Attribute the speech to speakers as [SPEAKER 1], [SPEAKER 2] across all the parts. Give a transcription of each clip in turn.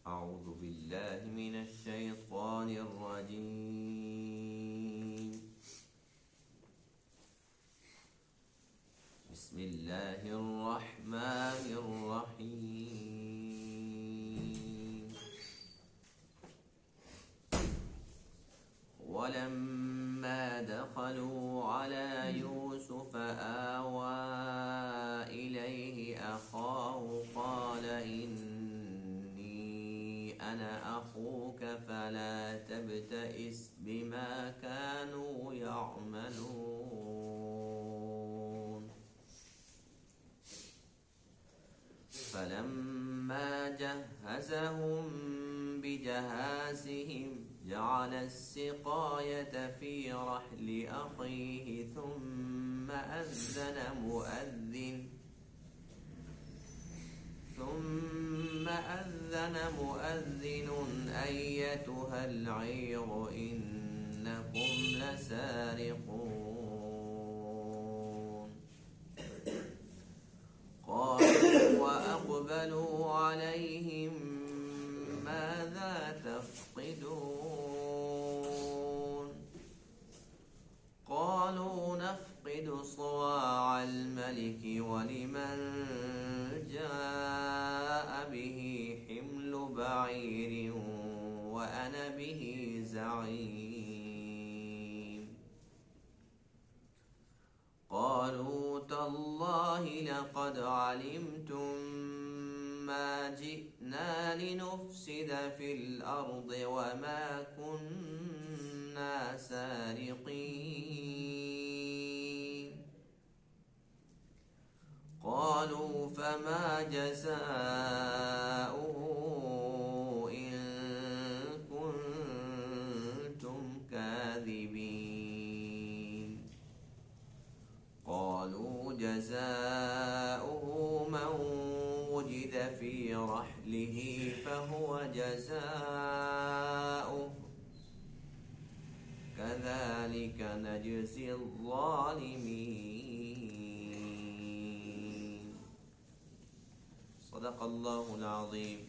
[SPEAKER 1] أعوذ بالله من الشيطان الرجيم. بسم الله الرحمن الرحيم. ولما دخلوا على يوسف آوى إليه أخاه قال إني أنا أخوك فلا تبتئس بما كانوا يعملون. فلما جهزهم بجهازهم جعل السقاية في رحل أخيه ثم أذن مؤذن أيتها العير إنكم لسارقون. قالوا وأقبلوا عليهم ماذا تفقدون؟ قالوا نفقد صواع الملك ولمن جاء به حمل بعير وأنا به زعيم. قالوا تالله لقد علمتم ما جئنا لنفسد في الأرض وما كنا سارقين. قالوا فما جزاؤه إن كنتم كاذبين. قالوا جزاؤه من وجد في رحله فهو جزاؤه كذلك نجزي الظالمين. صدق الله العظيم.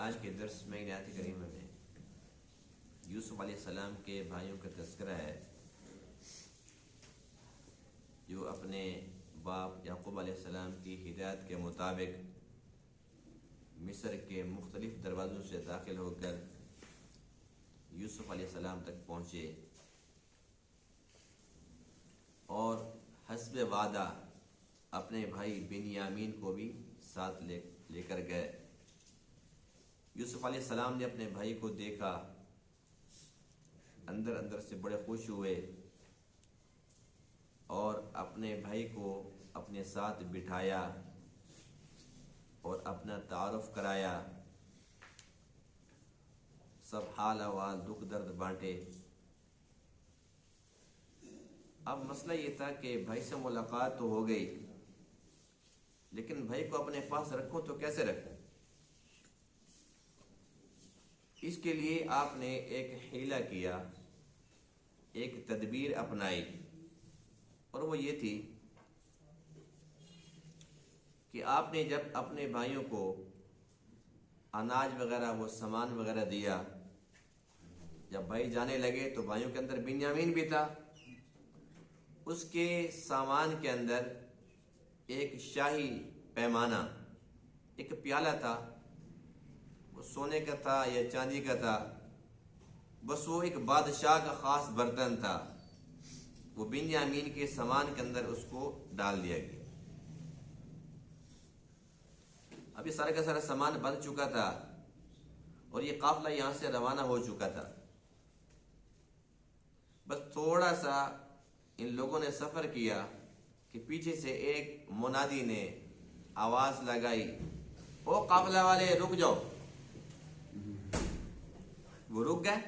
[SPEAKER 1] آج کے درس میں آیت کریمہ میں یوسف علیہ السلام کے بھائیوں کا تذکرہ ہے جو اپنے باپ یعقوب علیہ السلام کی ہدایت کے مطابق مصر کے مختلف دروازوں سے داخل ہو کر یوسف علیہ السلام تک پہنچے اور حسب وعدہ اپنے بھائی بنیامین کو بھی ساتھ لے کر گئے. یوسف علیہ السلام نے اپنے بھائی کو دیکھا، اندر سے بڑے خوش ہوئے اور اپنے بھائی کو اپنے ساتھ بٹھایا اور اپنا تعارف کرایا، سب حال احوال دکھ درد بانٹے. اب مسئلہ یہ تھا کہ بھائی سے ملاقات تو ہو گئی، لیکن بھائی کو اپنے پاس رکھوں تو کیسے رکھوں؟ اس کے لیے آپ نے ایک حیلہ کیا، ایک تدبیر اپنائی، اور وہ یہ تھی کہ آپ نے جب اپنے بھائیوں کو اناج وغیرہ وہ سامان وغیرہ دیا، جب بھائی جانے لگے تو بھائیوں کے اندر بنیامین بھی تھا. اس کے سامان کے اندر ایک شاہی پیمانہ، ایک پیالہ تھا، وہ سونے کا تھا یا چاندی کا تھا، بس وہ ایک بادشاہ کا خاص برتن تھا. وہ بنیامین کے سامان کے اندر اس کو ڈال دیا گیا. اب یہ سارا کا سارا سامان بن چکا تھا اور یہ قافلہ یہاں سے روانہ ہو چکا تھا. بس تھوڑا سا ان لوگوں نے سفر کیا کہ پیچھے سے ایک منادی نے آواز لگائی، او قافلہ والے رک جاؤ. وہ رک گئے.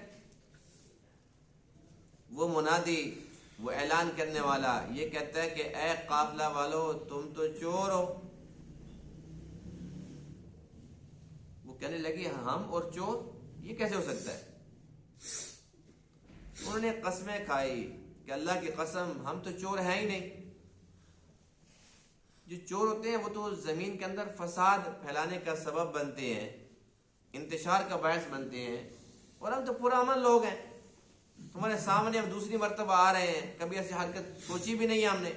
[SPEAKER 1] وہ منادی، وہ اعلان کرنے والا یہ کہتا ہے کہ اے قافلہ والو تم تو چور ہو. وہ کہنے لگے ہم اور چور، یہ کیسے ہو سکتا ہے؟ انہوں نے قسمیں کھائی کہ اللہ کی قسم ہم تو چور ہیں ہی نہیں. جو چور ہوتے ہیں وہ تو زمین کے اندر فساد پھیلانے کا سبب بنتے ہیں, انتشار کا باعث بنتے ہیں, اور ہم تو پرامن لوگ ہیں, تمہارے سامنے ہم دوسری مرتبہ آ رہے ہیں, کبھی ایسی حرکت سوچی بھی نہیں ہے ہم نے.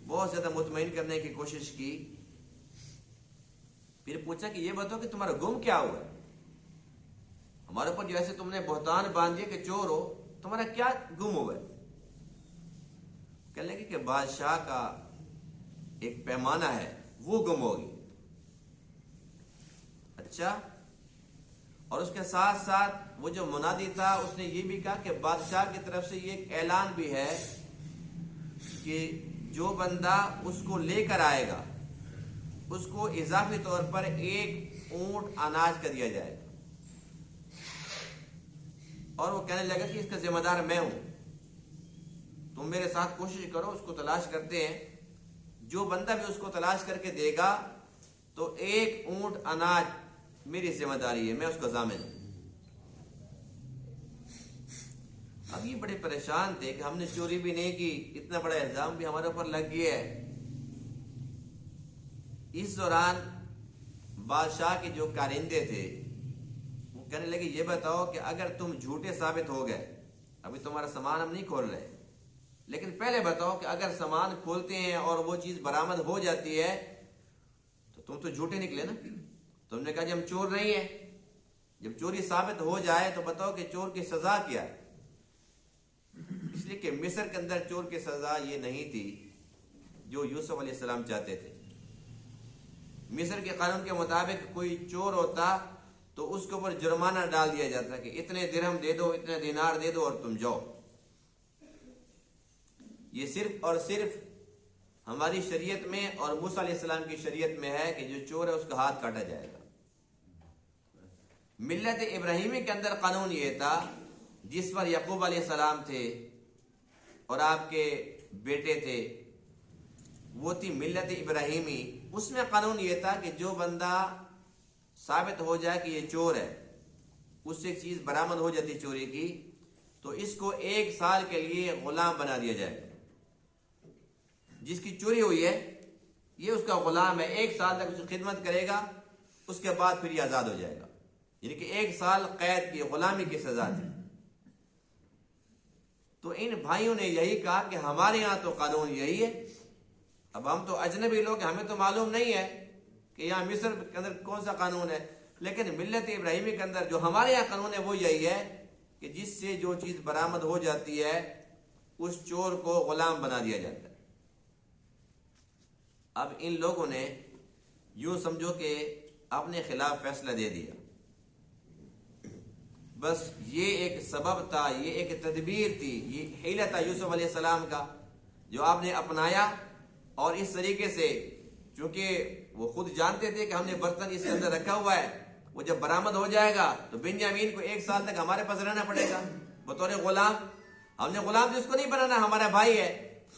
[SPEAKER 1] بہت زیادہ مطمئن کرنے کی کوشش کی. پھر پوچھا کہ یہ بتاؤ کہ تمہارا گم کیا ہوا ہے, ہمارے اوپر جیسے تم نے بہتان باندھ دیا کہ چور ہو, تمہارا کیا گم ہوا ہے؟ کہنے لگے کہ بادشاہ کا ایک پیمانہ ہے وہ گم ہوگی. اچھا, اور اس کے ساتھ ساتھ وہ جو منادی تھا اس نے یہ بھی کہا کہ بادشاہ کی طرف سے یہ ایک اعلان بھی ہے کہ جو بندہ اس کو لے کر آئے گا اس کو اضافی طور پر 1 اونٹ اناج کا دیا جائے گا. اور وہ کہنے لگا کہ اس کا ذمہ دار میں ہوں, تم میرے ساتھ کوشش کرو, اس کو تلاش کرتے ہیں. جو بندہ بھی اس کو تلاش کر کے دے گا تو 1 اونٹ اناج میری ذمہ داری ہے, میں اس کا ضامن ہوں. اب یہ بڑے پریشان تھے کہ ہم نے چوری بھی نہیں کی, اتنا بڑا الزام بھی ہمارے اوپر لگ گیا ہے. اس دوران بادشاہ کے جو کارندے تھے وہ کہنے لگے یہ بتاؤ کہ اگر تم جھوٹے ثابت ہو گئے, ابھی تمہارا سامان ہم نہیں کھول رہے, لیکن پہلے بتاؤ کہ اگر سامان کھولتے ہیں اور وہ چیز برآمد ہو جاتی ہے تو تم تو جھوٹے نکلے نا. تم نے کہا جی ہم چور نہیں ہیں. جب چوری ثابت ہو جائے تو بتاؤ کہ چور کی سزا کیا ہے. اس لیے کہ مصر کے اندر چور کی سزا یہ نہیں تھی جو یوسف علیہ السلام چاہتے تھے. مصر کے قانون کے مطابق کوئی چور ہوتا تو اس کے اوپر جرمانہ ڈال دیا جاتا کہ اتنے درہم دے دو, اتنے دینار دے دو اور تم جاؤ. یہ صرف اور صرف ہماری شریعت میں اور موسیٰ علیہ السلام کی شریعت میں ہے کہ جو چور ہے اس کا ہاتھ کاٹا جائے گا. ملت ابراہیمی کے اندر قانون یہ تھا جس پر یعقوب علیہ السلام تھے اور آپ کے بیٹے تھے, وہ تھی ملت ابراہیمی. اس میں قانون یہ تھا کہ جو بندہ ثابت ہو جائے کہ یہ چور ہے, اس سے ایک چیز برآمد ہو جاتی چوری کی, تو اس کو 1 سال کے لیے غلام بنا دیا جائے. جس کی چوری ہوئی ہے یہ اس کا غلام ہے, 1 سال تک اس کی خدمت کرے گا, اس کے بعد پھر یہ آزاد ہو جائے گا. یعنی کہ 1 سال قید کی, غلامی کی سزا تھی. تو ان بھائیوں نے یہی کہا کہ ہمارے یہاں تو قانون یہی ہے, اب ہم تو اجنبی لوگ ہیں, ہمیں تو معلوم نہیں ہے کہ یہاں مصر کے اندر کون سا قانون ہے, لیکن ملت ابراہیمی کے اندر جو ہمارے یہاں قانون ہے وہ یہی ہے کہ جس سے جو چیز برآمد ہو جاتی ہے اس چور کو غلام بنا دیا جاتا ہے. اب ان لوگوں نے یوں سمجھو کہ اپنے خلاف فیصلہ دے دیا. بس یہ ایک سبب تھا, یہ ایک تدبیر تھی, یہ حیلہ تھا یوسف علیہ السلام کا جو آپ نے اپنایا. اور اس طریقے سے چونکہ وہ خود جانتے تھے کہ ہم نے برتن اس کے اندر رکھا ہوا ہے, وہ جب برآمد ہو جائے گا تو بنیامین کو 1 سال تک ہمارے پاس رہنا پڑے گا بطور غلام. ہم نے غلام جس کو نہیں بنانا, ہمارا بھائی ہے,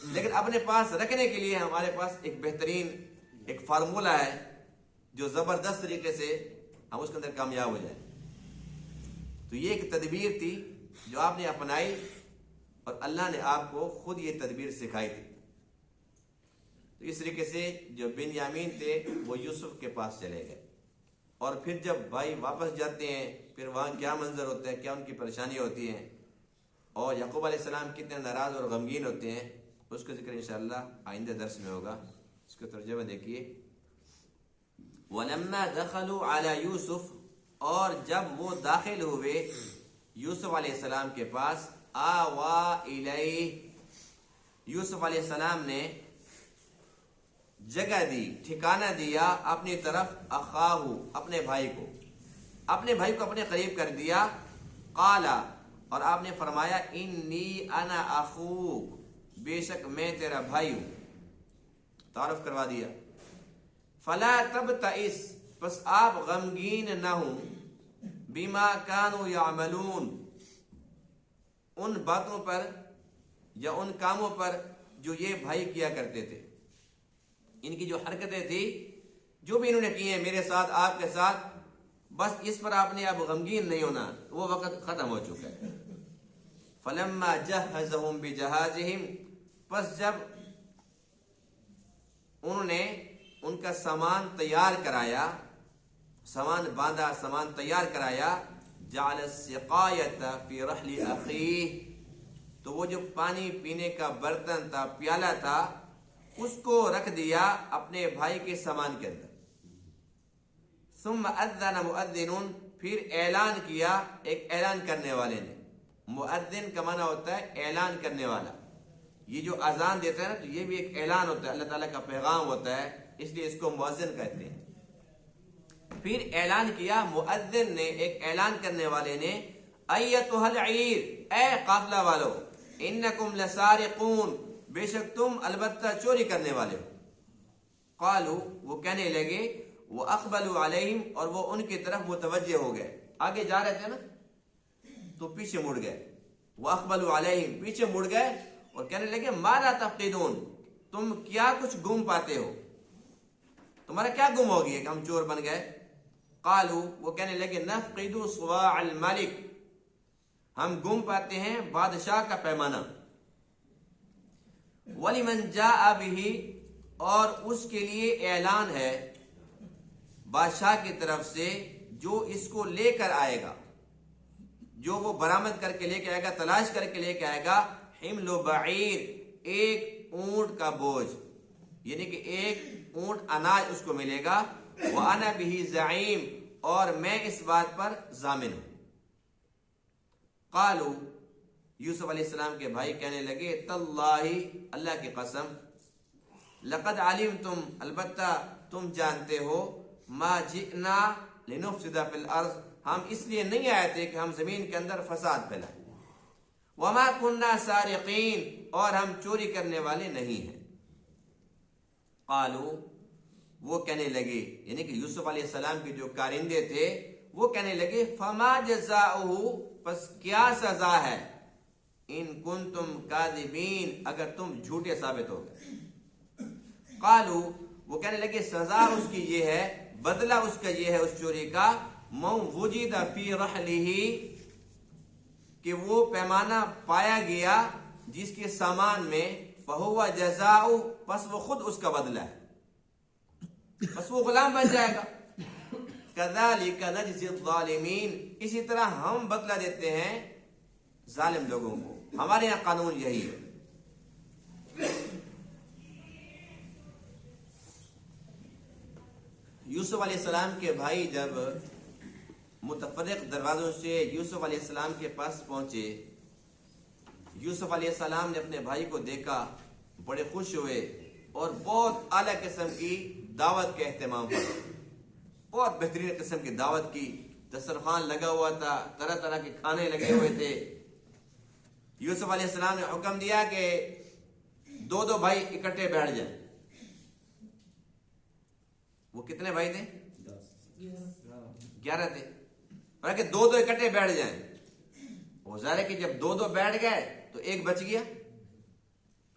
[SPEAKER 1] لیکن اپنے پاس رکھنے کے لیے ہمارے پاس ایک بہترین ایک فارمولہ ہے جو زبردست طریقے سے ہم اس کے اندر کامیاب ہو جائیں. تو یہ ایک تدبیر تھی جو آپ نے اپنائی اور اللہ نے آپ کو خود یہ تدبیر سکھائی تھی. تو اس طریقے سے جو بنیامین تھے وہ یوسف کے پاس چلے گئے, اور پھر جب بھائی واپس جاتے ہیں پھر وہاں کیا منظر ہوتا ہے, کیا ان کی پریشانیاں ہوتی ہیں, اور یعقوب علیہ السلام کتنے ناراض اور غمگین ہوتے ہیں, اس کا ذکر انشاءاللہ آئندہ درس میں ہوگا. اس کا ترجمہ دیکھیے. وَلَمَّا دَخَلُوا عَلَى يُوسُف, اور جب وہ داخل ہوئے یوسف علیہ السلام کے پاس, آوا الیہ, یوسف علیہ السلام نے جگہ دی, ٹھکانہ دیا اپنی طرف, اخاہو, اپنے بھائی کو, اپنے بھائی کو اپنے قریب کر دیا. قالا, اور آپ نے فرمایا, انی انا اخوک, بے شک میں تیرا بھائی ہوں, تعارف کروا دیا. فلا تبتئس, پس آپ غمگین نہ ہوں, بما کانوا یعملون, ان باتوں پر یا ان کاموں پر جو یہ بھائی کیا کرتے تھے. ان کی جو حرکتیں تھی جو بھی انہوں نے کی ہیں میرے ساتھ آپ کے ساتھ, بس اس پر آپ نے اب غمگین نہیں ہونا، وہ وقت ختم ہو چکا ہے۔ فلما جہزہم بجہازہم، پس جب انہوں نے ان کا سامان تیار کرایا، سامان باندھا، سامان تیار کرایا، جعل السقایۃ فی رحل اخیہ، تو وہ جو پانی پینے کا برتن تھا، پیالہ تھا، اس کو رکھ دیا اپنے بھائی کے سامان کے اندر۔ ثم اذن مؤذن، پھر اعلان کیا ایک اعلان کرنے والے نے۔ مؤذن کا معنی ہوتا ہے اعلان کرنے والا۔ یہ جو اذان دیتا ہے نا، تو یہ بھی ایک اعلان ہوتا ہے، اللہ تعالیٰ کا پیغام ہوتا ہے، اس لیے اس کو مؤذن کہتے ہیں۔ پھر اعلان کیا مؤذن نے، ایک اعلان کرنے والے نے، ایتھا العیر، اے قافلہ والو، انکم لسارقون، بے شک تم البتہ چوری کرنے والے ہو۔ قالوا، وہ کہنے لگے، واقبلوا علیہم، اور وہ ان کی طرف متوجہ ہو گئے، آگے جا رہے تھے نا تو پیچھے مڑ گئے، واقبلوا علیہم، پیچھے مڑ گئے اور کہنے لگے ماذا تفقدون، تم کیا کچھ گم پاتے ہو، تمہارا کیا گم ہو گیا کہ ہم چور بن گئے؟ قالوا، وہ کہنے لگے نفقد صواع الملک، ہم گم پاتے ہیں بادشاہ کا پیمانہ۔ وَلِمَنْ جَاءَ بِهِ، اور اس کے لیے اعلان ہے بادشاہ کی طرف سے جو اس کو لے کر آئے گا، جو وہ برآمد کر کے لے کے آئے گا، تلاش کر کے لے کے آئے گا، حمل بعیر، ایک اونٹ کا بوجھ، یعنی کہ ایک اونٹ اناج اس کو ملے گا، وَأَنَا بِهِ زَعِيمٌ، اور میں اس بات پر ضامن ہوں۔ قالوا، یوسف علیہ السلام کے بھائی کہنے لگے تاللہ، اللہ کی قسم، لقد علمتم، البتہ تم جانتے ہو، ما جئنا لنفسد فی الارض، ہم اس لیے نہیں آئے تھے کہ ہم زمین کے اندر فساد پھیلائیں، وما کننا سارقین، اور ہم چوری کرنے والے نہیں ہیں۔ قالوا، وہ کہنے لگے، یعنی کہ یوسف علیہ السلام کے جو کارندے تھے وہ کہنے لگے فما جزاؤہ، پس کیا سزا ہے، ان کنتم کاذبین، اگر تم جھوٹے ثابت ہو گئے۔ قالوا، وہ کہنے لگے سزا اس کی یہ ہے، بدلہ اس کا یہ ہے اس چوری کا، من وجد فی رحلہ، کہ وہ پیمانہ پایا گیا جس کے سامان میں، فہو جزاؤ، پس وہ خود اس کا بدلہ ہے، بس وہ غلام بن جائے گا۔ کذالک نجزی الظالمین، اسی طرح ہم بدلہ دیتے ہیں ظالم لوگوں کو، ہمارے یہاں قانون یہی ہے۔ یوسف علیہ السلام کے بھائی جب متفرق دروازوں سے یوسف علیہ السلام کے پاس پہنچے، یوسف علیہ السلام نے اپنے بھائی کو دیکھا، بڑے خوش ہوئے اور بہت اعلیٰ قسم کی دعوت کا اہتمام کیا، بہت بہترین قسم کی دعوت کی، دسترخوان لگا ہوا تھا، طرح طرح کے کھانے لگے ہوئے تھے۔ یوسف علیہ السلام نے حکم دیا کہ دو دو بھائی اکٹھے بیٹھ جائیں۔ وہ کتنے بھائی تھے؟ 11 تھے، اور کہ دو دو اکٹھے بیٹھ جائیں۔ وہ ظاہر ہے کہ جب دو دو بیٹھ گئے تو ایک بچ گیا،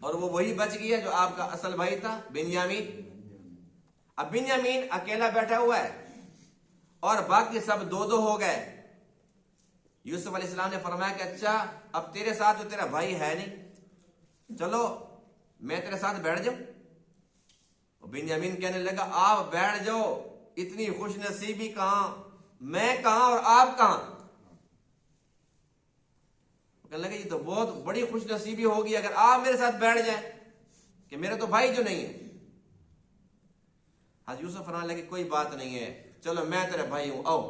[SPEAKER 1] اور وہ وہی بچ گیا جو آپ کا اصل بھائی تھا، بنیامین۔ اب بنیامین اکیلا بیٹھا ہوا ہے اور باقی سب دو دو ہو گئے۔ یوسف علیہ السلام نے فرمایا کہ اچھا اب تیرے ساتھ تو تیرا بھائی ہے نہیں، چلو میں تیرے ساتھ بیٹھ جاؤں۔ بنیامین کہنے لگا آپ بیٹھ جاؤ، اتنی خوش نصیبی کہاں، میں کہاں اور آپ کہاں؟ کہنے لگا یہ تو بہت بڑی خوش نصیبی ہوگی اگر آپ میرے ساتھ بیٹھ جائیں، کہ میرا تو بھائی جو نہیں ہے۔ حضرت یوسف فرمانے لگے کوئی بات نہیں ہے، چلو میں تیرا بھائی ہوں، آؤ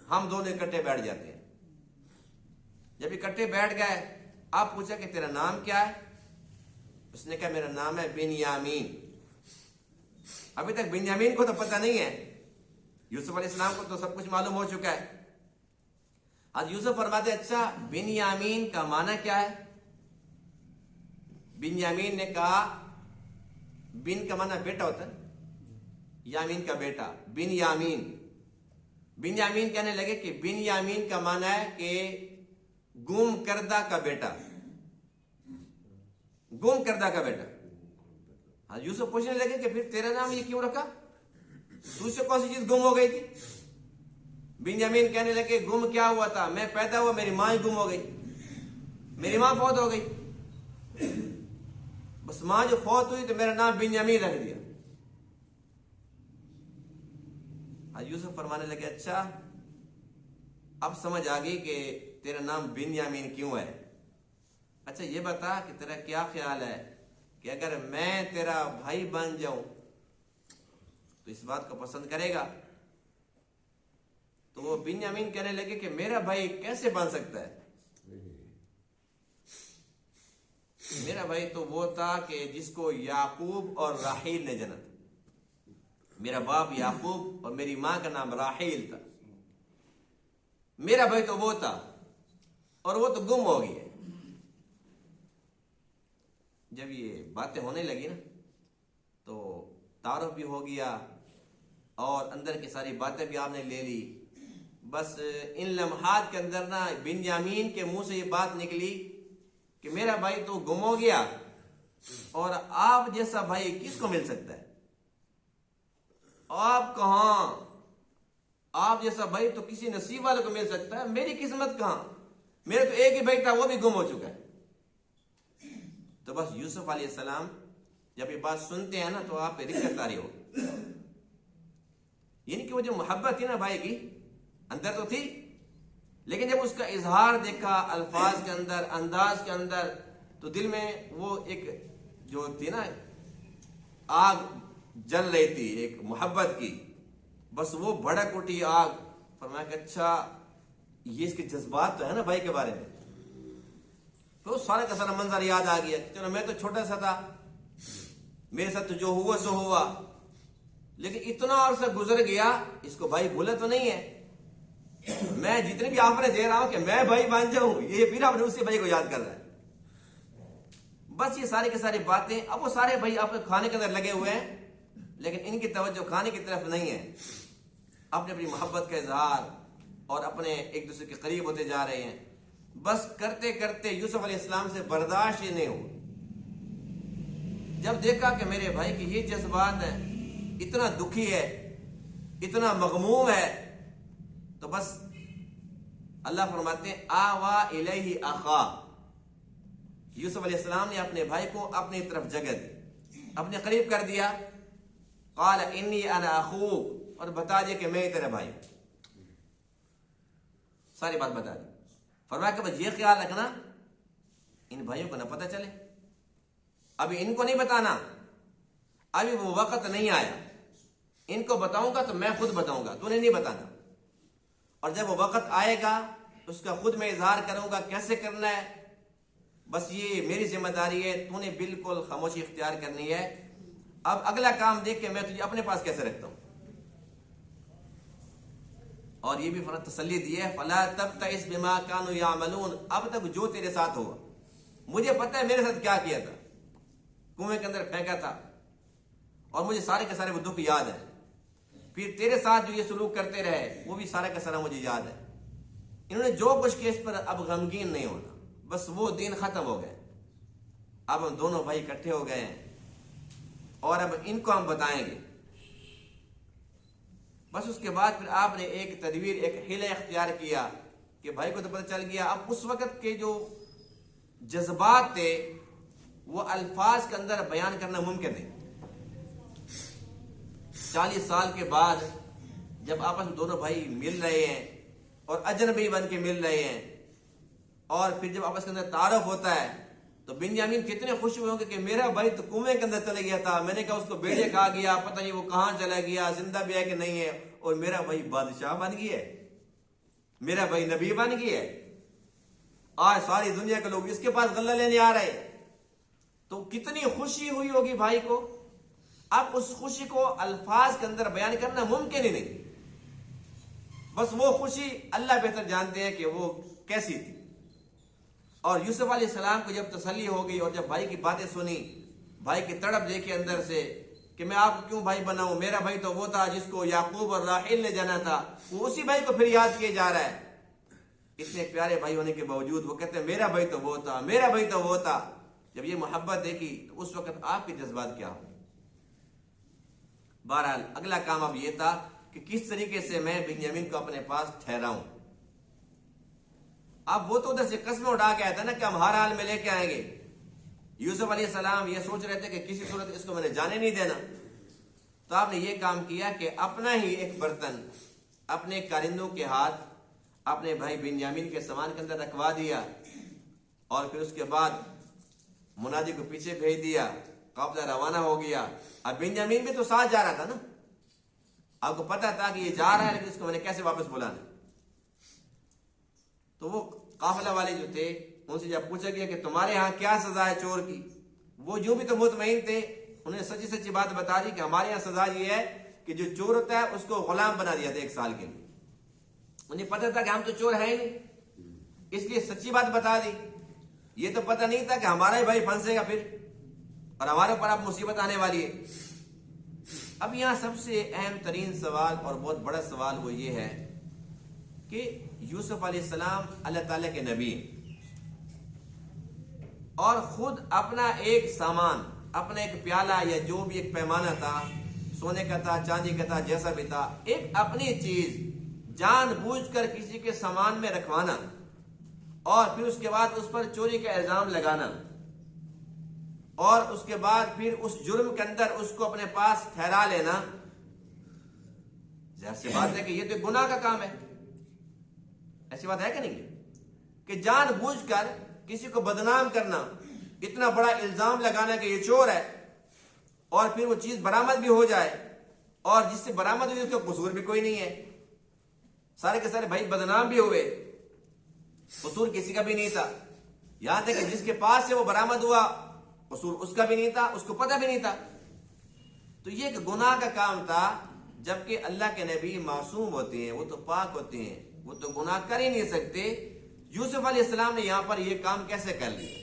[SPEAKER 1] ہم دونوں اکٹھے بیٹھ جاتے ہیں۔ جب اکٹھے بیٹھ گئے، آپ پوچھا کہ تیرا نام کیا ہے؟ اس نے کہا میرا نام ہے بنیامین۔ ابھی تک بنیامین کو تو پتہ نہیں ہے، یوسف علیہ السلام کو تو سب کچھ معلوم ہو چکا ہے۔ حضرت یوسف فرماتے اچھا بنیامین کا معنی کیا ہے؟ بنیامین نے کہا، بن کا معنی بیٹا ہوتا ہے، یامین کا بیٹا، بنیامین۔ بنیامین کہنے لگے کہ بنیامین کا معنی ہے کہ گم کردہ کا بیٹا، گم کردہ کا بیٹا۔ حضرت یوسف پوچھنے لگے کہ پھر تیرا نام یہ کیوں رکھا، تجھ سے کون سی چیز گم ہو گئی تھی؟ بنیامین کہنے لگے گم کیا ہوا تھا؟ میں پیدا ہوا میری ماں ہی گم ہو گئی، میری ماں فوت ہو گئی، بس ماں جو فوت ہوئی تو میرا نام بنیامین رکھ دیا۔ یوسف فرمانے لگے اچھا اب سمجھ آ گئی کہ تیرا نام بنیامین کیوں ہے۔ اچھا یہ بتا کہ تیرا کیا خیال ہے کہ اگر میں تیرا بھائی بن جاؤں تو اس بات کو پسند کرے گا؟ تو وہ بنیامین کہنے لگے کہ میرا بھائی کیسے بن سکتا ہے؟ میرا بھائی تو وہ تھا کہ جس کو یعقوب اور راحیل نے جنا تھا۔ میرا باپ یعقوب اور میری ماں کا نام راحیل تھا، میرا بھائی تو وہ تھا اور وہ تو گم ہو گیا۔ جب یہ باتیں ہونے لگی نا تو تعارف بھی ہو گیا اور اندر کی ساری باتیں بھی آپ نے لے لی۔ بس ان لمحات کے اندر نا بنیامین کے منہ سے یہ بات نکلی کہ میرا بھائی تو گم ہو گیا اور آپ جیسا بھائی کس کو مل سکتا ہے؟ آپ کہاں، آپ جیسا بھائی تو کسی نصیب والے کو مل سکتا ہے، میری قسمت کہاں؟ میرے تو ایک ہی بھائی تھا وہ بھی گم ہو چکا ہے۔ تو بس یوسف علیہ السلام جب یہ بات سنتے ہیں نا تو آپ پہ رکت آ رہی ہو، یعنی کہ وہ جو محبت تھی نا بھائی کی اندر تو تھی، لیکن جب اس کا اظہار دیکھا الفاظ کے اندر، انداز کے اندر، تو دل میں وہ ایک جو تھی نا آگ جل رہی تھی ایک محبت کی، بس وہ بھڑک اٹھی آگ۔ فرمایا کہ اچھا یہ اس کے جذبات تو ہے نا بھائی کے بارے میں۔ تو سارا کا سارا منظر یاد آ گیا کہ چلو میں تو چھوٹا سا تھا، میرے ساتھ تو جو ہوا سو ہوا، لیکن اتنا عرصہ گزر گیا اس کو بھائی بھولا تو نہیں ہے۔ میں جتنے بھی آفریں دے رہا ہوں کہ میں بھائی بن جاؤں، یہ پھر اپنے اسی بھائی کو یاد کر رہا ہے۔ بس یہ ساری کی ساری باتیں، اب وہ سارے بھائی آپ کے کھانے کے اندر لگے ہوئے ہیں لیکن ان کی توجہ کھانے کی طرف نہیں ہے، اپنے اپنی محبت کا اظہار اور اپنے ایک دوسرے کے قریب ہوتے جا رہے ہیں۔ بس کرتے کرتے یوسف علیہ السلام سے برداشت ہی نہیں ہوا۔ جب دیکھا کہ میرے بھائی کی یہ جذبات ہیں، اتنا دکھی ہے، اتنا مغموم ہے، تو بس اللہ فرماتے ہیں آوا الیہ اخا، یوسف علیہ السلام نے اپنے بھائی کو اپنی طرف جگہ دی، اپنے قریب کر دیا۔ قال انی انا اخوک، اور بتا دیا کہ میں تیرا بھائی ہوں، ساری بات بتا دی۔ فرمایا کہ بس یہ خیال رکھنا ان بھائیوں کو نہ پتہ چلے، ابھی ان کو نہیں بتانا، ابھی وہ وقت نہیں آیا، ان کو بتاؤں گا تو میں خود بتاؤں گا، تو نے نہیں بتانا، اور جب وہ وقت آئے گا اس کا خود میں اظہار کروں گا کیسے کرنا ہے، بس یہ میری ذمہ داری ہے، تو نے بالکل خاموشی اختیار کرنی ہے۔ اب اگلا کام دیکھ کے میں تجھے اپنے پاس کیسے رکھتا ہوں۔ اور یہ بھی فرق تسلی دی ہے فلا تبتئس بما كانوا يعملون، اب تک جو تیرے ساتھ ہوا مجھے پتہ ہے میرے ساتھ کیا کیا تھا، کنویں کے اندر پھینکا تھا اور مجھے سارے کے سارے وہ دکھ یاد ہے، پھر تیرے ساتھ جو یہ سلوک کرتے رہے وہ بھی سارا کا سارا مجھے یاد ہے۔ انہوں نے جو کچھ کیا اس پر اب غمگین نہیں ہونا، بس وہ دن ختم ہو گئے، اب ہم دونوں بھائی اکٹھے ہو گئے ہیں اور اب ان کو ہم بتائیں گے۔ بس اس کے بعد پھر آپ نے ایک تدبیر، ایک حیلہ اختیار کیا کہ بھائی کو تو پتہ چل گیا، اب اس وقت کے جو جذبات تھے وہ الفاظ کے اندر بیان کرنا ممکن نہیں۔ 40 سال کے بعد جب آپس میں دونوں بھائی مل رہے ہیں اور اجنبی بن کے مل رہے ہیں، اور پھر جب آپس کے اندر تعارف ہوتا ہے تو بنیامین کتنے خوش ہوئے ہوں گے کہ میرا بھائی تو کنویں کے اندر چلے گیا تھا، میں نے کہا اس کو بیڑے کھا گیا، پتہ نہیں وہ کہاں چلا گیا، زندہ بھی ہے کہ نہیں ہے، اور میرا بھائی بادشاہ بن گیا ہے، میرا بھائی نبی بن گیا ہے، آج ساری دنیا کے لوگ اس کے پاس غلہ لینے آ رہے ہیں، تو کتنی خوشی ہوئی ہوگی بھائی کو۔ اب اس خوشی کو الفاظ کے اندر بیان کرنا ممکن ہی نہیں، بس وہ خوشی اللہ بہتر جانتے ہیں کہ وہ کیسی تھی۔ اور یوسف علیہ السلام کو جب تسلی ہو گئی اور جب بھائی کی باتیں سنی، بھائی کی تڑپ دیکھی اندر سے کہ میں آپ کو کیوں بھائی بناؤں، میرا بھائی تو وہ تھا جس کو یعقوب اور راحیل نے جانا تھا، وہ اسی بھائی کو پھر یاد کیے جا رہا ہے۔ اتنے پیارے بھائی ہونے کے باوجود وہ کہتے ہیں میرا بھائی تو وہ تھا، میرا بھائی تو وہ تھا۔ جب یہ محبت دیکھی تو اس وقت آپ کے جذبات کیا ہوں۔ بہرحال اگلا کام اب یہ تھا کہ کس طریقے سے میں بنیامین کو اپنے پاس ٹھہراؤں۔ اب وہ تو ادھر سے قسمیں اٹھا کے آیا تھا نا کہ ہم ہر حال میں لے کے آئیں گے۔ یوسف علیہ السلام یہ سوچ رہے تھے کہ کسی صورت اس کو میں نے جانے نہیں دینا، تو آپ نے یہ کام کیا کہ اپنا ہی ایک برتن اپنے کارندوں کے ہاتھ اپنے بھائی بنیامین کے سامان کے اندر رکھوا دیا، اور پھر اس کے بعد منادی کو پیچھے بھیج دیا، قافلہ روانہ ہو گیا۔ اب بنیامین بھی تو ساتھ جا رہا تھا نا، آپ کو پتا تھا کہ یہ جا رہا ہے لیکن اس کو میں نے کیسے واپس بلانا۔ تو وہ قافلہ والے جو تھے ان سے جب پوچھا گیا کہ تمہارے ہاں کیا سزا ہے چور کی، وہ جو بھی تو مطمئن تھے، انہیں سچی سچی بات بتا دی کہ ہمارے یہاں سزا یہ ہے کہ جو چور ہوتا ہے اس کو غلام بنا دیا تھا 1 سال کے لیے۔ انہیں پتا تھا کہ ہم تو چور ہیں ہی نہیں، اس لیے سچی بات بتا دی۔ یہ تو پتہ نہیں تھا کہ ہمارا ہی بھائی پھنسے گا پھر، اور ہمارے اوپر اب مصیبت آنے والی ہے۔ اب یہاں سب سے اہم ترین سوال اور بہت بڑا سوال وہ یہ ہے کہ یوسف علیہ السلام اللہ تعالیٰ کے نبی، اور خود اپنا ایک سامان، اپنا ایک پیالہ یا جو بھی ایک پیمانہ تھا، سونے کا تھا، چاندی کا تھا، جیسا بھی تھا، ایک اپنی چیز جان بوجھ کر کسی کے سامان میں رکھوانا اور پھر اس کے بعد اس پر چوری کا الزام لگانا، اور اس کے بعد پھر اس جرم کے اندر اس کو اپنے پاس ٹھہرا لینا، ظاہر سی بات ہے کہ یہ تو گناہ کا کام ہے۔ ایسی بات ہے کہ نہیں کہ جان بوجھ کر کسی کو بدنام کرنا، اتنا بڑا الزام لگانا کہ یہ چور ہے، اور پھر وہ چیز برآمد بھی ہو جائے، اور جس سے برآمد ہوئی اس کا قصور بھی کوئی نہیں ہے، سارے کے سارے بھائی بدنام بھی ہوئے، قصور کسی کا بھی نہیں تھا، یہاں تک کہ جس کے پاس سے وہ برآمد ہوا قصور اس کا بھی نہیں تھا، اس کو پتہ بھی نہیں تھا۔ تو یہ ایک گناہ کا کام تھا، جبکہ اللہ کے نبی معصوم ہوتے ہیں، وہ تو پاک ہوتے ہیں، وہ تو گناہ کر ہی نہیں سکتے۔ یوسف علیہ السلام نے یہاں پر یہ کام کیسے کر لیا؟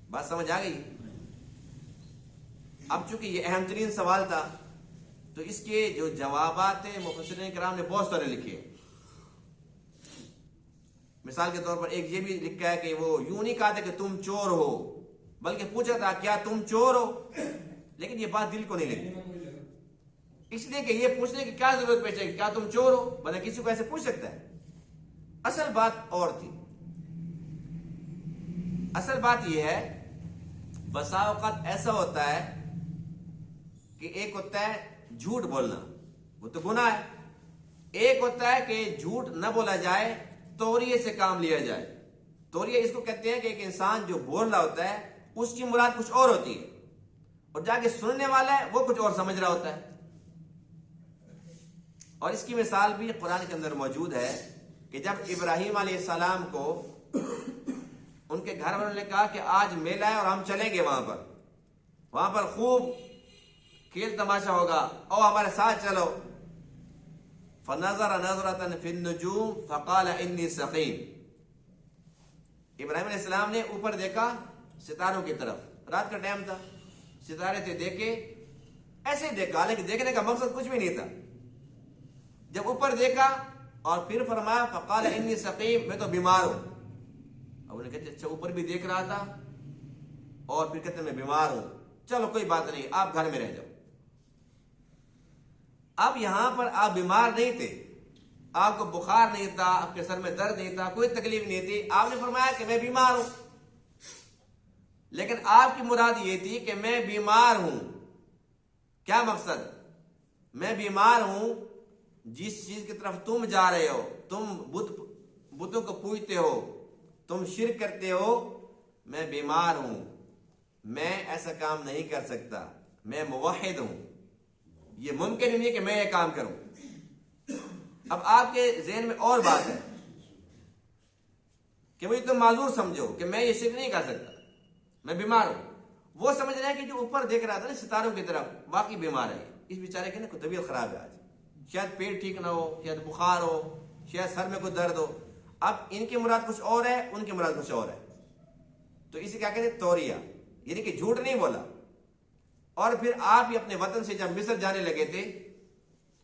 [SPEAKER 1] بات سمجھ آ گئی؟ اب چونکہ یہ اہم ترین سوال تھا تو اس کے جو جوابات ہیں مفسرین کرام نے بہت سارے لکھے۔ مثال کے طور پر ایک یہ بھی لکھا ہے کہ وہ یوں نہیں کہا تھا کہ تم چور ہو، بلکہ پوچھا تھا کیا تم چور ہو، لیکن یہ بات دل کو نہیں لگی، اس لیے کہ یہ پوچھنے کی کیا ضرورت پیش ہے، کیا تم چور ہو، بلکہ کسی کو ایسے پوچھ سکتا ہے۔ اصل بات اور تھی، اصل بات یہ ہے بسا اوقات ایسا ہوتا ہے کہ ایک ہوتا ہے جھوٹ بولنا، وہ تو گناہ ہے، ایک ہوتا ہے کہ جھوٹ نہ بولا جائے، توریے سے کام لیا جائے۔ توریہ اس کو کہتے ہیں کہ ایک انسان جو بول رہا ہوتا ہے اس کی مراد کچھ اور ہوتی ہے، اور جا کے سننے والا ہے وہ کچھ اور سمجھ رہا ہوتا ہے۔ اور اس کی مثال بھی قرآن کے اندر موجود ہے کہ جب ابراہیم علیہ السلام کو ان کے گھر والوں نے کہا کہ آج میلہ ہے اور ہم چلیں گے وہاں پر خوب کھیل تماشا ہوگا، او ہمارے ساتھ چلو، فنظر نظرة في النجوم فقال انی سقیم، ابراہیم علیہ السلام نے اوپر دیکھا ستاروں کی طرف، رات کا ٹائم تھا، ستارے تھے، دیکھے، ایسے ہی دیکھا، لیکن دیکھنے کا مقصد کچھ بھی نہیں تھا۔ جب اوپر دیکھا اور پھر فرمایا فقال انی سقیم، میں تو بیمار ہوں۔ اب انہیں کہتے اچھا اوپر بھی دیکھ رہا تھا اور پھر کہتے میں بیمار ہوں، چلو کوئی بات نہیں، آپ گھر میں رہ جاؤ۔ اب یہاں پر آپ بیمار نہیں تھے، آپ کو بخار نہیں تھا، آپ کے سر میں درد نہیں تھا، کوئی تکلیف نہیں تھی، آپ نے فرمایا کہ میں بیمار ہوں، لیکن آپ کی مراد یہ تھی کہ میں بیمار ہوں، کیا مقصد؟ میں بیمار ہوں، جس چیز کی طرف تم جا رہے ہو، تم بتوں کو پوجتے ہو، تم شرک کرتے ہو، میں بیمار ہوں، میں ایسا کام نہیں کر سکتا، میں موحد ہوں، یہ ممکن ہی نہیں کہ میں یہ کام کروں۔ اب آپ کے ذہن میں اور بات ہے کہ مجھے تم معذور سمجھو کہ میں یہ شرک نہیں کر سکتا، میں بیمار ہوں۔ وہ سمجھ رہے ہیں کہ جو اوپر دیکھ رہا تھا نا ستاروں کی طرف، واقعی بیمار ہے، اس بیچارے کی نا کوئی طبیعت خراب ہے، آج شاید پیٹ ٹھیک نہ ہو، شاید بخار ہو، شاید سر میں کوئی درد ہو۔ اب ان کی مراد کچھ اور ہے، ان کی مراد کچھ اور ہے، تو اسے کیا کہتے ہیں؟ توریہ، یعنی کہ جھوٹ نہیں بولا۔ اور پھر آپ ہی اپنے وطن سے جب مصر جانے لگے تھے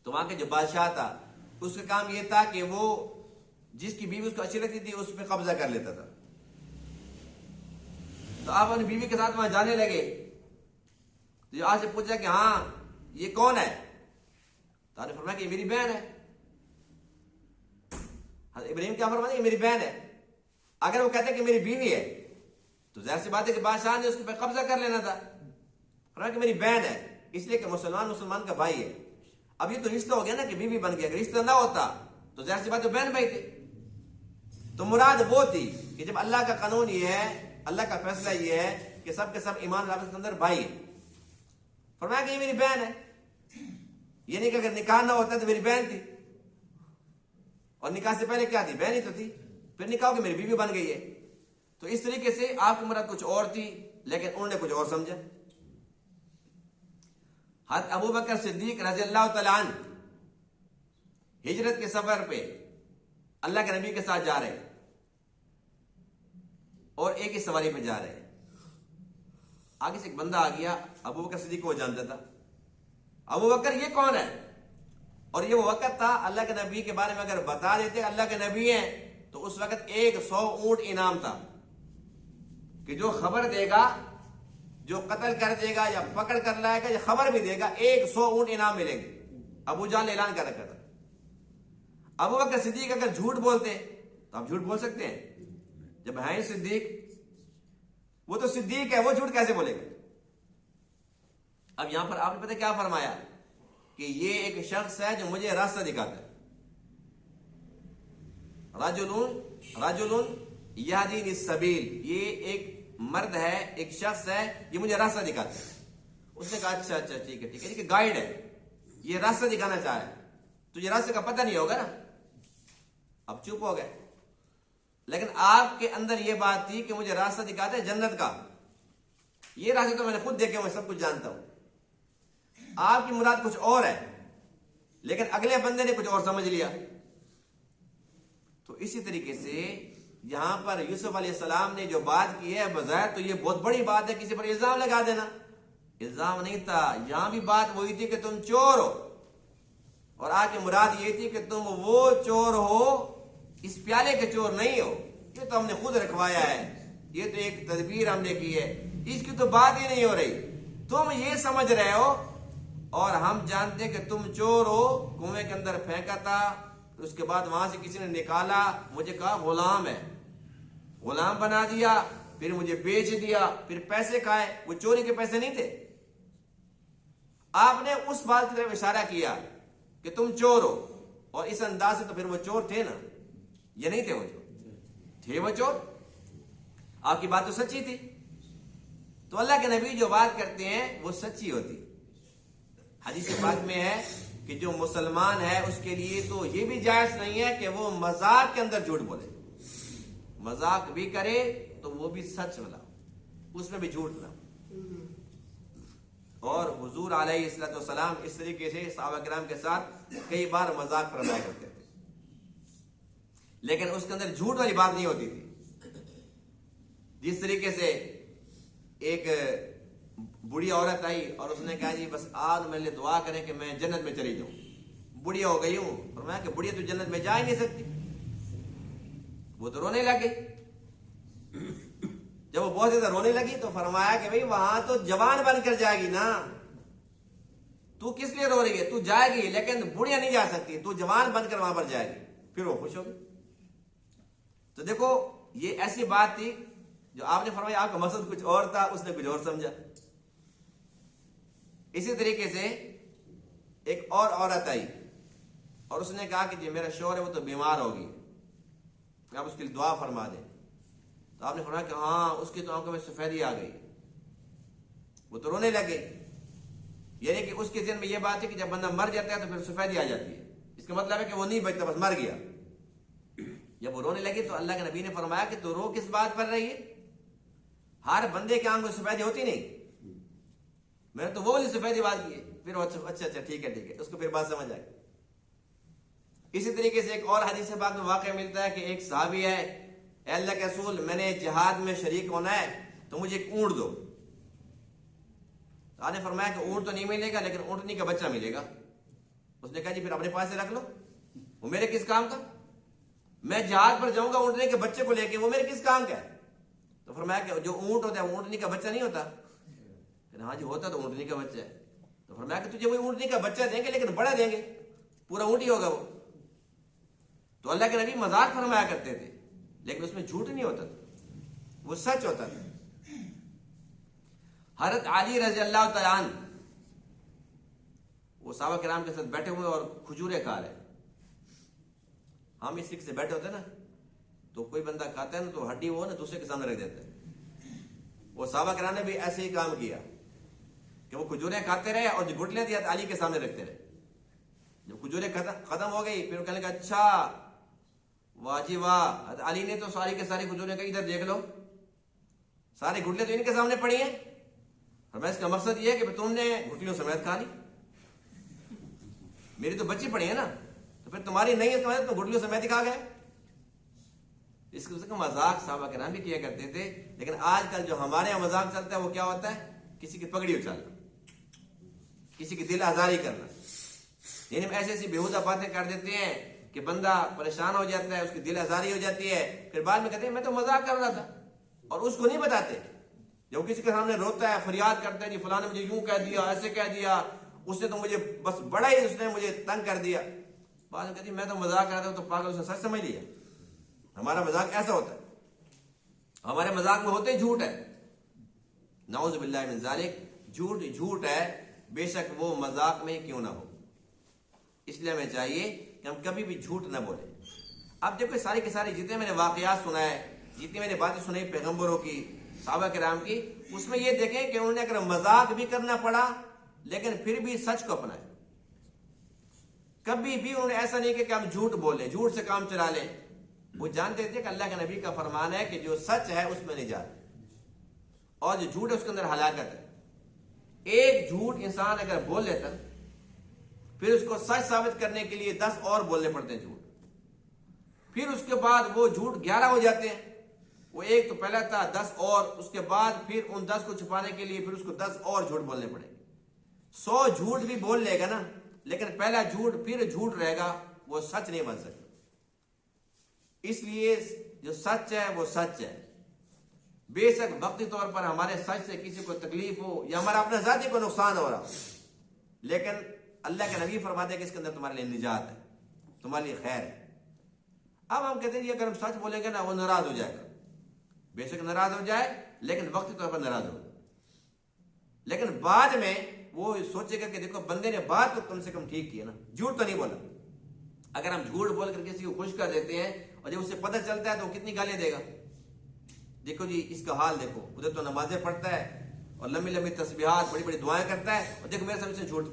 [SPEAKER 1] تو وہاں کے جو بادشاہ تھا اس کا کام یہ تھا کہ وہ جس کی بیوی اس کو اچھی لگتی تھی اس پہ قبضہ کر لیتا تھا۔ تو آپ اپنی بیوی کے ساتھ وہاں جانے لگے تو آج سے پوچھا کہ ہاں یہ کون ہے؟ تو آپ نے فرمایا کہ یہ میری بہن ہے. حضرت ابراہیم کیا فرماتے ہیں؟ یہ میری بہن ہے. اگر وہ کہتے ہیں کہ میری بیوی ہے تو ظاہر سی بات ہے کہ بادشاہ نے اس پہ قبضہ کر لینا تھا. فرمایا کہ میری بہن ہے اس لیے کہ مسلمان کا بھائی ہے. اب یہ تو رشتہ ہو گیا نا کہ بیوی بن گیا. اگر رشتہ نہ ہوتا تو ظاہر سی بات ہے بہن بھائی تھے. تو مراد وہ تھی کہ جب اللہ کا قانون یہ ہے, اللہ کا فیصلہ یہ ہے کہ سب کے سب ایمان رابطے کے اندر بھائی ہیں. فرمایا کہ یہ میری بہن ہے. یہ نہیں کہ اگر نکاح نہ ہوتا تو میری بہن تھی, اور نکاح سے پہلے کیا تھی؟ بہن ہی تو تھی. پھر نکاح ہو کہ میری بیوی بن گئی ہے. تو اس طریقے سے آپ کی مراد کچھ اور تھی لیکن انہوں نے کچھ اور سمجھا. حضرت ابو بکر صدیق رضی اللہ تعالیٰ عنہ ہجرت کے سفر پہ اللہ کے نبی کے ساتھ جا رہے ہیں اور ایک ہی سواری پہ جا رہے ہیں. آگے سے ایک بندہ آ گیا, ابو بکر صدیق کو وہ جانتا تھا. ابو بکر یہ کون ہے؟ اور یہ وہ وقت تھا اللہ کے نبی کے بارے میں اگر بتا دیتے اللہ کے نبی ہیں تو اس وقت 100 اونٹ انعام تھا کہ جو خبر دے گا, جو قتل کر دے گا یا پکڑ کر لائے گا یا خبر بھی دے گا, 100 اونٹ انعام ملیں گے. ابو جان نے اعلان کر رکھا تھا. ابو بکر صدیق اگر جھوٹ بولتے تو آپ جھوٹ بول سکتے ہیں؟ جب ہیں صدیق, وہ تو صدیق ہے, وہ جھوٹ کیسے بولے گا؟ اب یہاں پر آپ نے پتہ کیا فرمایا کہ یہ ایک شخص ہے جو مجھے راستہ دکھاتا ہے. رجل یہدینی السبیل, یہ ایک مرد ہے, ایک شخص ہے, یہ مجھے راستہ دکھاتا ہے. اس نے کہا اچھا ٹھیک ہے کہ گائیڈ ہے, یہ راستہ دکھانا چاہ رہا ہے. تجھے راستے کا پتہ نہیں ہوگا نا. اب چپ ہو گئے. لیکن آپ کے اندر یہ بات تھی کہ مجھے راستہ دکھاتا ہے جنت کا. یہ راستے تو میں نے خود دیکھے, میں سب کچھ جانتا ہوں. آپ کی مراد کچھ اور ہے لیکن اگلے بندے نے کچھ اور سمجھ لیا. تو اسی طریقے سے یہاں پر یوسف علیہ السلام نے جو بات کی ہے بظاہر تو یہ بہت بڑی بات ہے, کسی پر الزام لگا دینا. الزام نہیں تھا, یہاں بھی بات وہی تھی کہ تم چور ہو, اور آگے مراد یہ تھی کہ تم وہ چور ہو, اس پیالے کے چور نہیں ہو. یہ تو ہم نے خود رکھوایا ہے, یہ تو ایک تدبیر ہم نے کی ہے, اس کی تو بات ہی نہیں ہو رہی. تم یہ سمجھ رہے ہو اور ہم جانتے کہ تم چور ہو. کنویں کے اندر پھینکا تھا, اس کے بعد وہاں سے کسی نے نکالا, مجھے کہا غلام ہے, غلام بنا دیا, پھر مجھے بیچ دیا, پھر پیسے کھائے. وہ چوری کے پیسے نہیں تھے. آپ نے اس بات کی طرف اشارہ کیا کہ تم چور ہو, اور اس انداز سے تو پھر وہ چور تھے نا, یہ نہیں تھے وہ چور تھے, وہ چور. آپ کی بات تو سچی تھی. تو اللہ کے نبی جو بات کرتے ہیں وہ سچی ہوتی. حدیث پاک میں ہے کہ جو مسلمان ہے اس کے لیے تو یہ بھی جائز نہیں ہے کہ وہ مذاق کے اندر جھوٹ بولے. مذاق بھی کرے تو وہ بھی سچ بنا, اس میں بھی جھوٹ نہ. اور حضور علیہ السلام اس طریقے سے صحابہ کرام کے ساتھ کئی بار مذاق فرمایا کرتے تھے, لیکن اس کے اندر جھوٹ والی بات نہیں ہوتی تھی. جس طریقے سے ایک بڑی عورت آئی اور اس نے کہا جی بس آج میرے لیے دعا کریں کہ میں جنت میں چلی جاؤں, بڑھیا ہو گئی ہوں. فرمایا کہ بڑھیا تو جنت میں جا ہی نہیں سکتی. وہ تو رونے لگ گئی. جب وہ بہت زیادہ رونے لگی تو فرمایا کہ بھئی وہاں تو جوان بن کر جائے گی نا, تو کس لیے رو رہی ہے؟ تو جائے گی لیکن بڑھیا نہیں جا سکتی, تو جوان بن کر وہاں پر جائے گی. پھر وہ خوش ہو گئی. تو دیکھو یہ ایسی بات تھی جو آپ نے فرمایا, آپ کا مقصد کچھ اور تھا, اس نے کچھ اور سمجھا. اسی طریقے سے ایک اور عورت آئی اور اس نے کہا کہ جی میرا شوہر ہے وہ تو بیمار ہوگی, آپ اس کے لیے دعا فرما دیں. تو آپ نے فرمایا کہ ہاں اس کی تو آنکھوں میں سفیدی آ گئی. وہ تو رونے لگے. یعنی کہ اس کے ذہن میں یہ بات ہے کہ جب بندہ مر جاتا ہے تو پھر سفیدی آ جاتی ہے, اس کا مطلب ہے کہ وہ نہیں بچتا, بس مر گیا. جب وہ رونے لگی تو اللہ کے نبی نے فرمایا کہ تو رو کس بات پر رہی ہے؟ ہر بندے کے آنکھ میں سفیدی ہوتی نہیں, میں نے تو وہ والی سفیدی بات کی ہے. پھر اچھا ٹھیک ہے, اس کو پھر بات سمجھ آئی. اسی طریقے سے ایک اور حدیث پاک میں واقعہ ملتا ہے کہ ایک صحابی ہے, اے اللہ کے رسول میں نے جہاد میں شریک ہونا ہے تو مجھے ایک اونٹ دو. آپ نے فرمایا کہ اونٹ تو نہیں ملے گا لیکن اونٹنی کا بچہ ملے گا. اس نے کہا جی پھر اپنے پاس سے رکھ لو, وہ میرے کس کام کا؟ میں جہاد پر جاؤں گا اونٹنی کے بچے کو لے کے, وہ میرے کس کام کا ہے؟ تو فرمایا کہ جو اونٹ ہوتا ہے وہ اونٹنی کا بچہ نہیں ہوتا. ہاں جی ہوتا تو اونٹنی کا بچہ ہے. تو فرمایا کہ تجھے وہی اونٹنی کا بچہ دیں گے لیکن بڑا دیں گے. پورا اونٹ ہی ہوگا وہ. تو اللہ کے نبی مذاق فرمایا کرتے تھے لیکن اس میں جھوٹ نہیں ہوتا تھا, وہ سچ ہوتا تھا. حضرت علی رضی اللہ تعالیٰ عنہ وہ صحابہ کرام کے ساتھ بیٹھے ہوئے اور کھجوریں کھا رہے. ہم اس سے بیٹھے ہوتے ہیں نا تو کوئی بندہ کھاتا ہے نا تو ہڈی وہ نا دوسرے کے سامنے رکھ دیتا ہے. وہ صحابہ کرام نے بھی ایسے ہی کام کیا کہ وہ کھجوریں کھاتے رہے اور جو گٹلیں تھی علی کے سامنے رکھتے رہے. جب کھجوریں ختم ہو گئی پھر وہ کہنے لگا اچھا واہ جی واہ, علی نے تو ساری کے ساری کھجوریں کہیں ادھر دیکھ لو, سارے گھٹلے تو ان کے سامنے پڑی ہیں. اور میں اس کا مقصد یہ ہے کہ تم نے گھٹلیوں سمیت کھا لی, میری تو بچی پڑی ہے نا, تو پھر تمہاری نہیں ہے تو تم گھٹلیوں سمیت ہی کھا گئے. اس کا مذاق صحابہ کرام بھی کیا کرتے تھے. لیکن آج کل جو ہمارے یہاں مذاق چلتا ہے وہ کیا ہوتا ہے, کسی کی پگڑی اچھالنا, کسی کی دل آزاری کرنا. یعنی ہم ایسی ایسی بےہودہ باتیں کر دیتے ہیں کہ بندہ پریشان ہو جاتا ہے, اس کی دل آزاری ہو جاتی ہے, پھر بعد میں کہتے ہیں میں تو مذاق کر رہا تھا, اور اس کو نہیں بتاتے. جب کسی کے سامنے روتا ہے, فریاد کرتا ہے جی فلاں نے مجھے یوں کہہ دیا, ایسے کہہ دیا, اس نے تو مجھے بس بڑا ہی اس نے مجھے تنگ کر دیا, بعد میں کہتی میں تو مذاق کر رہا ہوں, تو پاگل اس نے سچ سمجھ لیا. ہمارا مذاق ایسا ہوتا ہے, ہمارے مذاق میں ہوتے ہی جھوٹ ہے. نعوذ باللہ من ذالک, جھوٹ ہے, بے شک وہ مذاق میں کیوں نہ ہو. اس لیے ہمیں چاہیے کہ ہم کبھی بھی جھوٹ نہ بولیں. اب دیکھو ساری کے ساری جتنے میں نے واقعات سنائے, جتنی میں نے باتیں سنائی پیغمبروں کی, صحابہ کرام کی, اس میں یہ دیکھیں کہ انہوں نے اگر مذاق بھی کرنا پڑا لیکن پھر بھی سچ کو اپنائے. کبھی بھی انہوں نے ایسا نہیں کہ ہم جھوٹ بولیں, جھوٹ سے کام چلا لیں. وہ جانتے تھے کہ اللہ کے نبی کا فرمان ہے کہ جو سچ ہے اس میں نجات ہے, اور جو جھوٹ ہے اس کے اندر ہلاکت ہے. ایک جھوٹ انسان اگر بول لیتا پھر اس کو سچ ثابت کرنے کے لیے 10 اور بولنے پڑتے ہیں جھوٹ. پھر اس کے بعد وہ جھوٹ 11 ہو جاتے ہیں. وہ ایک تو پہلا تھا, 10 اور, اس کے بعد پھر ان 10 کو چھپانے کے لیے پھر اس کو 10 اور جھوٹ بولنے پڑے. 100 جھوٹ بھی بول لے گا نا, لیکن پہلا جھوٹ پھر جھوٹ رہے گا, وہ سچ نہیں بن سکتا. اس لیے جو سچ ہے وہ سچ ہے. بے شک وقتی طور پر ہمارے سچ سے کسی کو تکلیف ہو یا ہمارا اپنا ذاتی کو نقصان ہو رہا ہو, لیکن اللہ کے نبی فرماتے ہیں کہ اس کے اندر تمہارے لیے نجات ہے, تمہارے لیے خیر ہے. اب ہم کہتے ہیں اگر ہم سچ بولیں گے نا وہ ناراض ہو جائے گا. بے شک ناراض ہو جائے لیکن وقتی طور پر ناراض ہو, لیکن بعد میں وہ سوچے گا کہ دیکھو بندے نے بات تو کم سے کم ٹھیک کی ہے نا, جھوٹ تو نہیں بولا. اگر ہم جھوٹ بول کر کسی کو خوش کر دیتے ہیں اور جب اسے پتہ چلتا ہے تو وہ کتنی گالیاں دے گا. دیکھو جی اس کا حال دیکھو, ادھر تو نمازیں پڑھتا ہے اور لمبی لمبی تسبیحات بڑی بڑی دعائیں کرتا ہے, اور دیکھو میرے سامنے سے جھوٹ,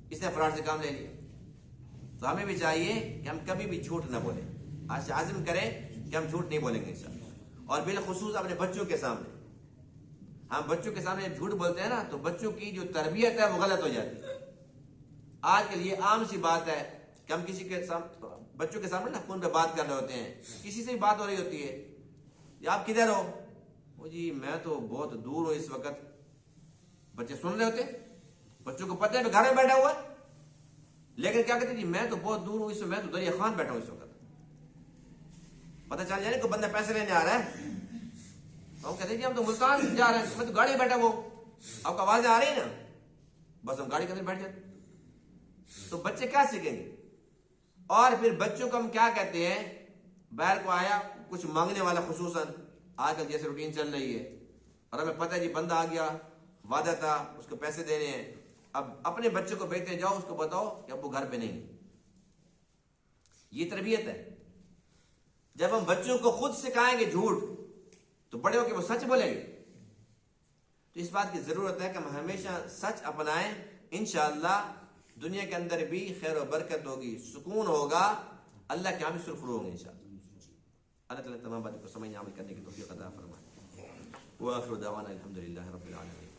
[SPEAKER 1] اس نے فراڈ سے کام لے لیا. تو ہمیں بھی چاہیے کہ ہم کبھی بھی جھوٹ نہ بولیں. آج سے عزم کریں کہ ہم جھوٹ نہیں بولیں گے انشاءاللہ. اور بالخصوص اپنے بچوں کے سامنے, ہم بچوں کے سامنے جب جھوٹ بولتے ہیں نا تو بچوں کی جو تربیت ہے وہ غلط ہو جاتی ہے. آج کے لیے عام سی بات ہے کہ ہم کسی کے بچوں کے سامنے نا فون پہ بات کر رہے ہوتے ہیں, کسی سے بھی بات ہو رہی ہوتی ہے, یا آپ کدھر ہو, وہ جی میں تو بہت دور ہوں اس وقت. بچے سن رہے ہوتے ہیں, بچوں کو پتہ ہے میں گھر میں بیٹھا ہوا ہے, لیکن کیا کہتے ہیں جی میں تو بہت دور ہوں, اس میں تو دریا خان بیٹھا ہوں اس وقت. پتہ چل جائے کہ بندہ پیسے لینے آ رہا ہے, تو ہم کہتے ہیں جی ہم تو ملتان جا رہے ہیں, میں تو گاڑی میں بیٹھا ہوں, آپ کو آوازیں آ رہی ہیں نا, بس ہم گاڑی کے اندر بیٹھ جاتے. تو بچے کیا سیکھیں گے؟ اور پھر بچوں کو ہم کیا کہتے ہیں, باہر کو آیا کچھ مانگنے والا, خصوصاً آج کل جیسے روٹین چل رہی ہے, اور ہمیں پتہ ہے جی بندہ آ گیا, وعدہ تھا, اس کو پیسے دینے ہیں. اب اپنے بچے کو بھیجتے جاؤ, اس کو بتاؤ کہ ابو گھر پہ نہیں. یہ تربیت ہے. جب ہم بچوں کو خود سکھائیں گے جھوٹ تو بڑے ہو کے وہ سچ بولیں گے. تو اس بات کی ضرورت ہے کہ ہم ہمیشہ سچ اپنائیں. انشاءاللہ دنیا کے اندر بھی خیر و برکت ہوگی, سکون ہوگا, اللہ کے ہاں بھی سرخرو ہوں گے انشاءاللہ. اللہ تعالیٰ تمام باتوں کو سمجھنے عمل کرنے کی توفیق عطا فرمائے. وآخر دعوانا الحمدللہ رب العالمین.